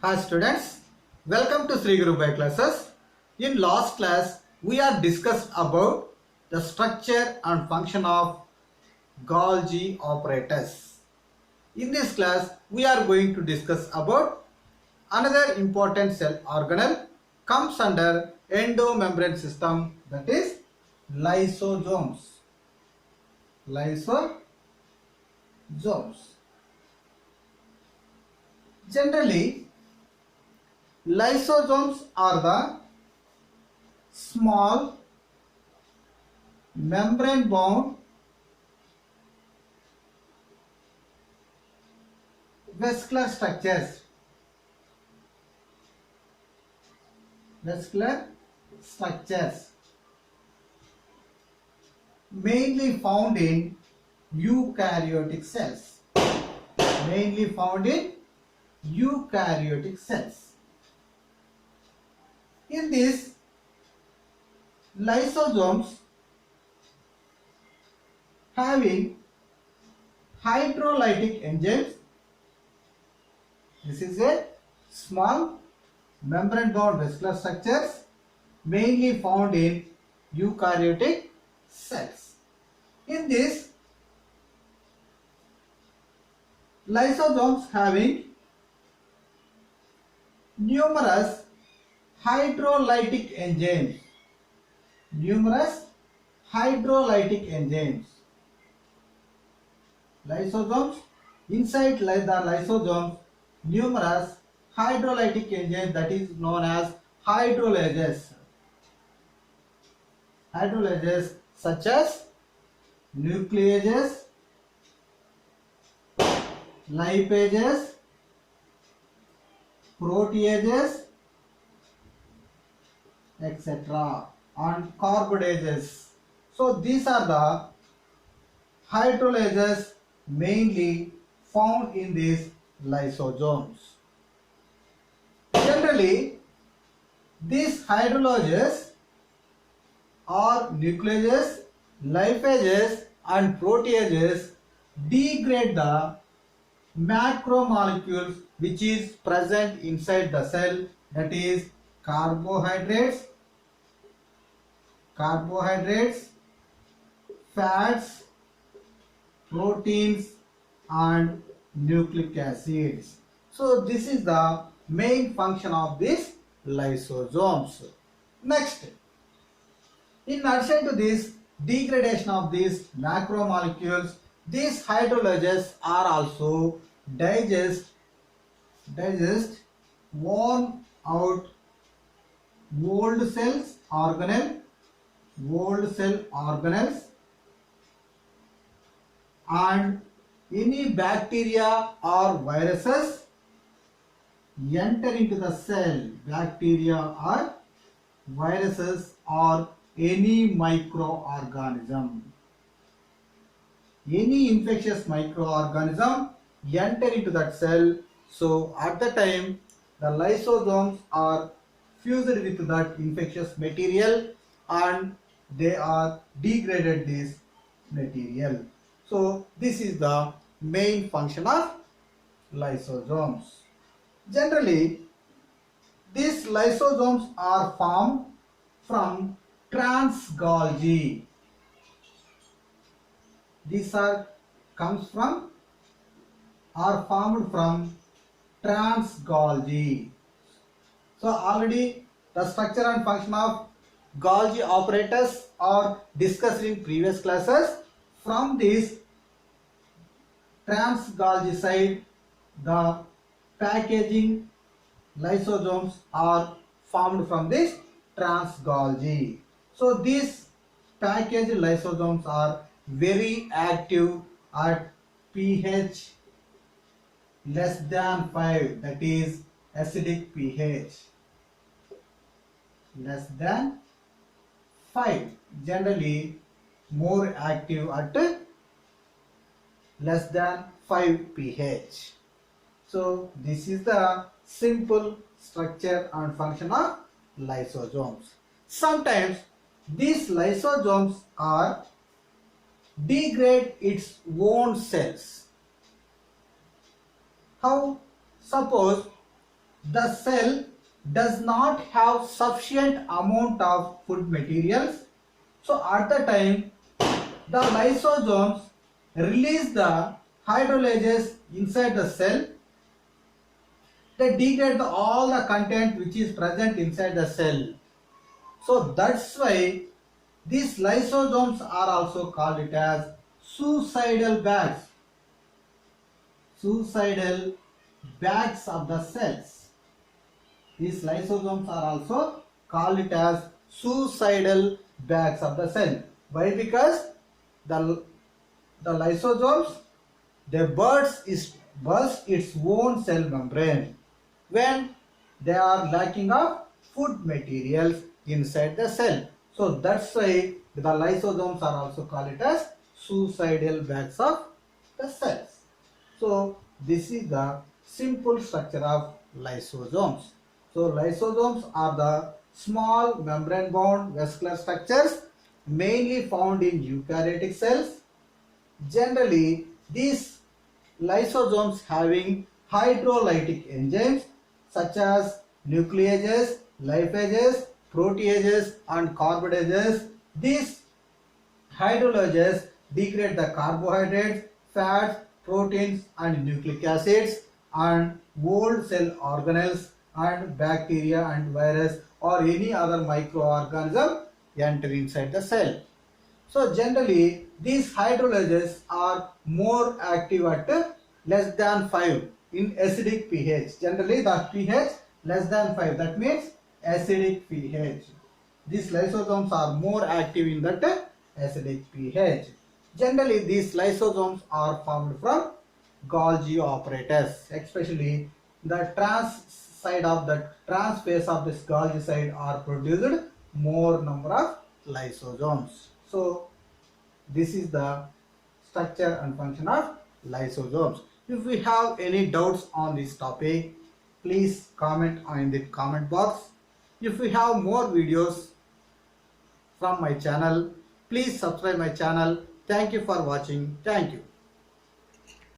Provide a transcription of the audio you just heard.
Hi students, welcome to Sri Guru Bhai classes. In last class, we have discussed about the structure and function of Golgi operators. In this class, we are going to discuss about another important cell organelle comes under endomembrane system, that is lysosomes. Lysosomes. Generally, lysosomes are the small membrane bound vascular structures. Mainly found in eukaryotic cells. In these lysosomes having hydrolytic enzymes. This is a small membrane bound vascular structures mainly found in eukaryotic cells. In this lysosomes having numerous hydrolytic enzymes. Lysosomes, inside the lysosomes, numerous hydrolytic enzymes, that is known as hydrolases. Hydrolases such as nucleases, lipases, proteases, etc. and carbodases. So these are the hydrolases mainly found in these lysosomes. Generally, these hydrolases or nucleases, lipases and proteases degrade the macromolecules which is present inside the cell, that is carbohydrates, fats, proteins and nucleic acids. So this is the main function of these lysosomes. Next, in addition to this degradation of these macromolecules, these hydrolases are also digest worn out old cell organelles and any bacteria or viruses enter into the cell. Any microorganism, any infectious microorganism enter into that cell. So at the time the lysosomes are fused with that infectious material and they are degraded this material. So this is the main function of lysosomes. Generally, these lysosomes are formed from trans Golgi. These are formed from trans Golgi. So already the structure and function of Golgi operators are discussed in previous classes. From this trans Golgi side, the packaging lysosomes are formed from this trans Golgi. So these packaged lysosomes are very active at pH less than 5, that is acidic pH less than 5, generally more active at less than 5 pH. So this is the simple structure and function of lysosomes. Sometimes these lysosomes are degrade its own cells. How? Suppose the cell does not have sufficient amount of food materials. So at the time, the lysosomes release the hydrolases inside the cell. They degrade all the content which is present inside the cell. So that's why these lysosomes are also called it as suicidal bags. Suicidal bags of the cells. These lysosomes are also called it as suicidal bags of the cell. Why? Because the lysosomes, they burst its own cell membrane when they are lacking of food materials inside the cell. So that's why the lysosomes are also called it as suicidal bags of the cells. So this is the simple structure of lysosomes. So lysosomes are the small membrane bound vascular structures mainly found in eukaryotic cells. Generally, these lysosomes having hydrolytic enzymes such as nucleases, liphases, proteases and carbodases. These hydrolyses degrade the carbohydrates, fats, proteins and nucleic acids, and old cell organelles and bacteria and virus or any other microorganism enter inside the cell. So generally these hydrolyses are more active at less than 5 in acidic pH. Generally the pH less than 5, that means acidic pH. These lysosomes are more active in that acidic pH. Generally these lysosomes are formed from Golgi apparatus, especially the trans side of the trans phase of this Golgi side are produced more number of lysosomes. So this is the structure and function of lysosomes. If we have any doubts on this topic, please comment in the comment box. If we have more videos from my channel, please subscribe my channel. Thank you for watching. Thank you.